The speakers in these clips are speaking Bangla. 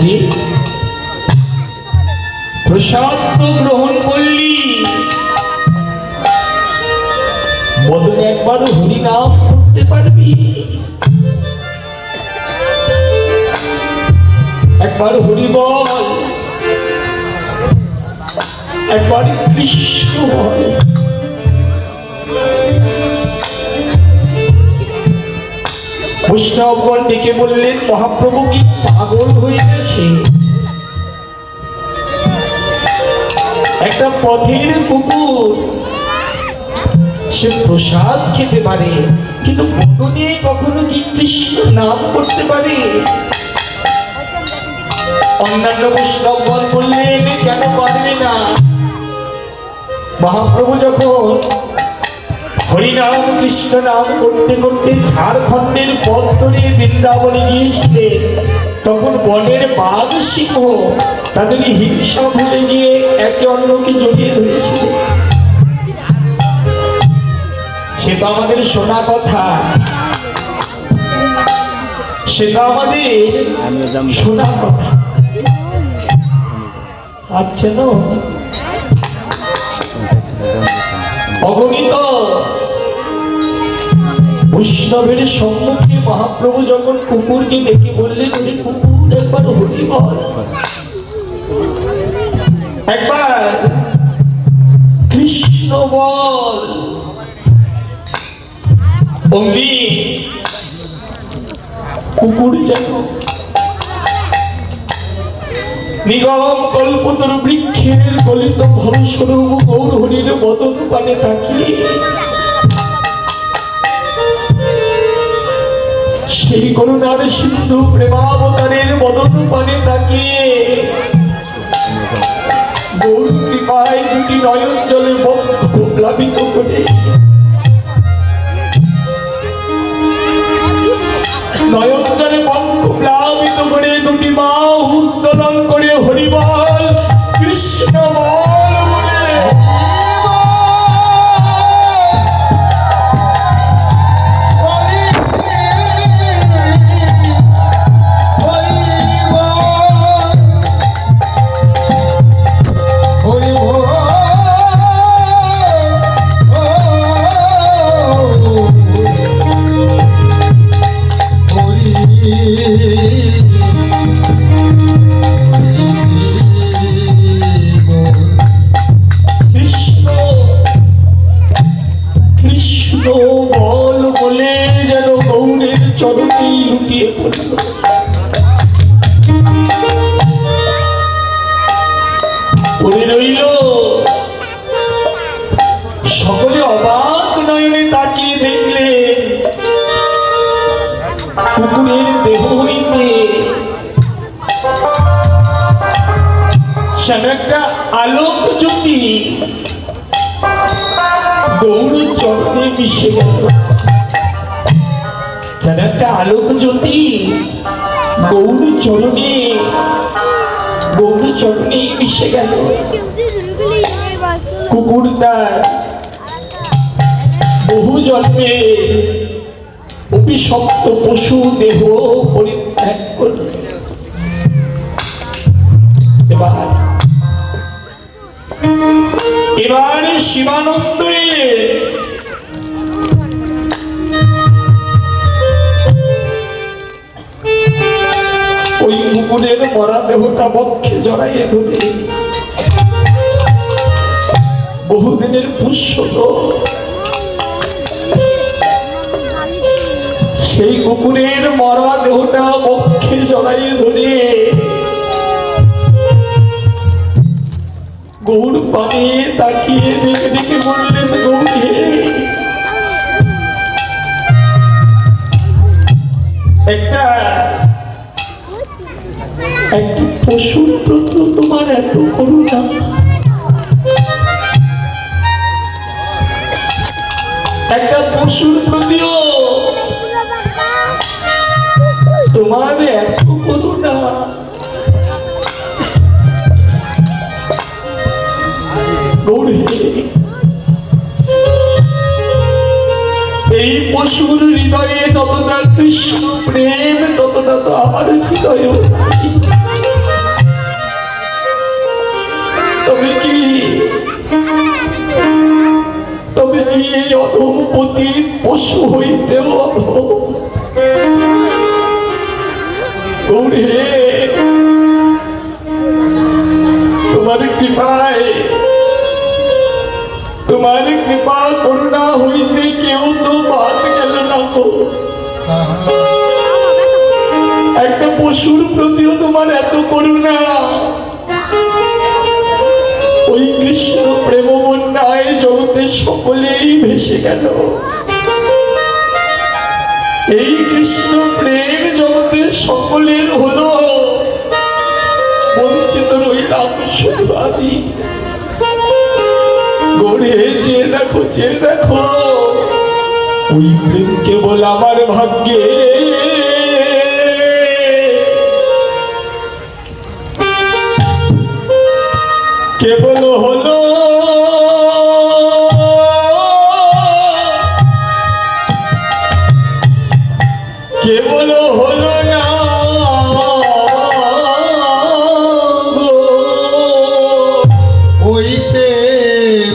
রে প্রসাদ তো গ্রহণ করলি, বদলে একবার হরিনাম করতে পারবি? একবার হরি বল, একবার কৃষ্ণ বল। বৈষ্ণবগণ ডেকে বললেন, মহাপ্রভু কি পাগল হয়ে গেছে? একটা পথের কুকুর সে প্রসাদ খেতে পারে, কিন্তু বদনে কখনো কি কৃষ্ণ নাম করতে পারে? অন্যান্য বৈষ্ণবগণ বললেন, কেন পারবে না? মহাপ্রভু যখন হরিনাম কৃষ্ণ নাম করতে করতে ঝাড়খণ্ডের পথ ধরে বৃন্দাবনে গিয়েছিলেন, তখন বনের বাঘ সিংহ তাদের হিংসা ভুলে গিয়ে একে অন্যকে জড়িয়ে ধরেছিল। সে তো আমাদের শোনা কথা, সে তো আমাদের শোনা কথা। আচ্ছা না, অগণিত বৈষ্ণবের সম্মুখে মহাপ্রভু যখন কুকুরকে ডেকে বললেন, কুকুর একবার হরি বল, একবার কৃষ্ণ বল, অমনি কুকুর যেন নিগম কল্পতরু বৃক্ষের গলিত ভবস্বরূপ গৌর হরির বদন পানে তাকিয়ে সেই করুণার সিন্ধু প্রেমাবতারের বদন পানে তাকিয়ে গৌর কৃপায় দুটি নয়ন জলে বক্ষ প্লাবিত করে নয়ন জলে বক্ষ প্লাবিত করে দুটি বাহু উত্তোলন করে হরিবল কৃষ্ণ বল বলে সকলে অবাক নয়নে তাকিয়ে দেখলেন কুকুরের দেহ হইতে যেন একটা আলোক জ্যোতি গৌর চরণে মিশে গেল। যেন একটা আলোক জ্যোতি গৌর চরণে মিশে গেল। কুকুর তার বহু জন্মে অভিশপ্ত পশু দেহ পরিত্যাগ করল। এবার শিবানন্দ ওই কুকুরের মরা দেহটা বক্ষে জড়াইয়ে ধরে বহুদিনের পুষ্য সেই কুকুরের মরা দেহটা বক্ষে জড়াইয়ে ধরে গৌর পানে তাকিয়ে দেখে দেখে বললেন, গৌরে একটা পশুর প্রতি তোমার এত করুণা, একটা পশুর প্রতিও তোমার এত করুণা, গৌরে এই পশুর হৃদয়ে যতটা কৃষ্ণ প্রেম ততটা তো আমার হৃদয়ে। তবে কি এই অধমপতি পশু হইতে অধম? গৌরী, তোমার কৃপায়, তোমার কৃপা করুণা হইতে কেউ তো বাদ গেল না গো। একটা পশুর প্রতিও তোমার এত করুণা। ওই কৃষ্ণ প্রেম বন্যায় জগতের সকলেই ভেসে গেল। এই কৃষ্ণ প্রেম জগতের সকলের হলো, বঞ্চিত রইলাম শুধু আমি। গড়ে যে দেখো, যে দেখো, ওই প্রেম কেবল আমার ভাগ্যে। কেবল হলো কেবল হলো না ওই প্রেম,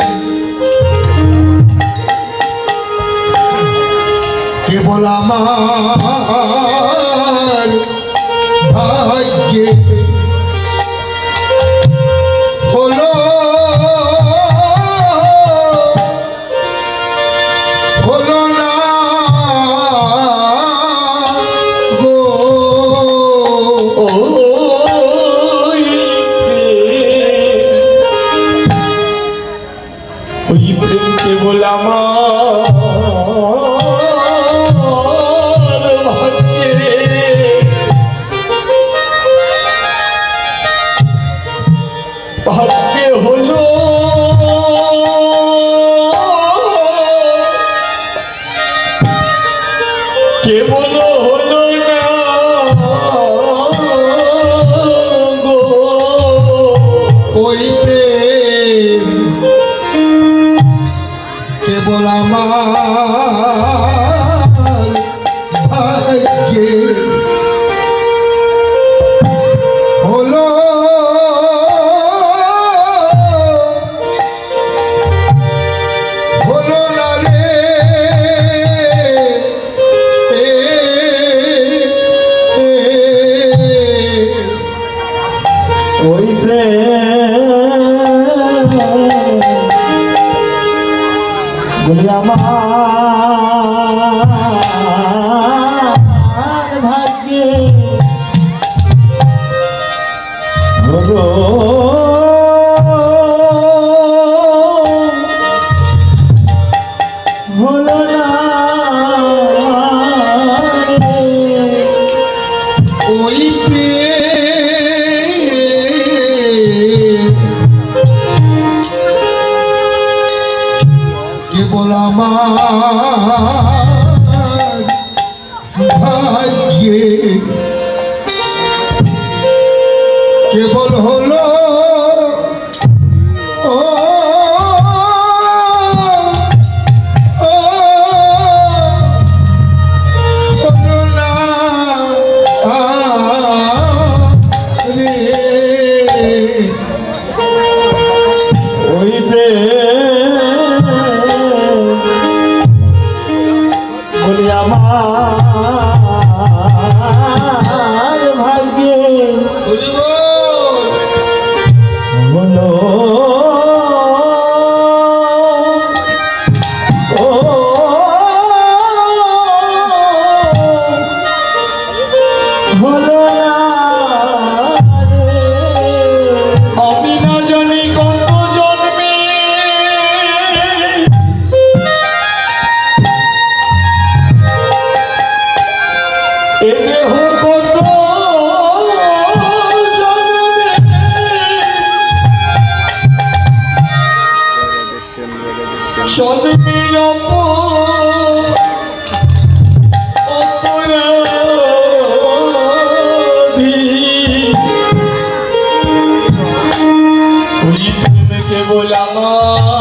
কেবল আমার ভাগ্যে হলো, হলো না গো। ওই প্রেম কেবল আমার ভাগ্যে। ভাগ্যে হলো কেবল হলো না গো। ওই প্রেম কেবল আমার ভাগ্যে হলো, হলো না রে। ওই প্রেম বলি আমার ভাগ্যে হলো, হলো না রে। ওই প্রেম কেবল আমার ভাগ্যে কেবল হলো, ও হলো না রে। ওই প্রেম বলি আমার ভাগ্যে হলো, ও হলো না রে। আমি না জানি কত জন্মে এ দেহ কত জন্মে সদমিল অপরাধী। ওই প্রেম কেবল আমার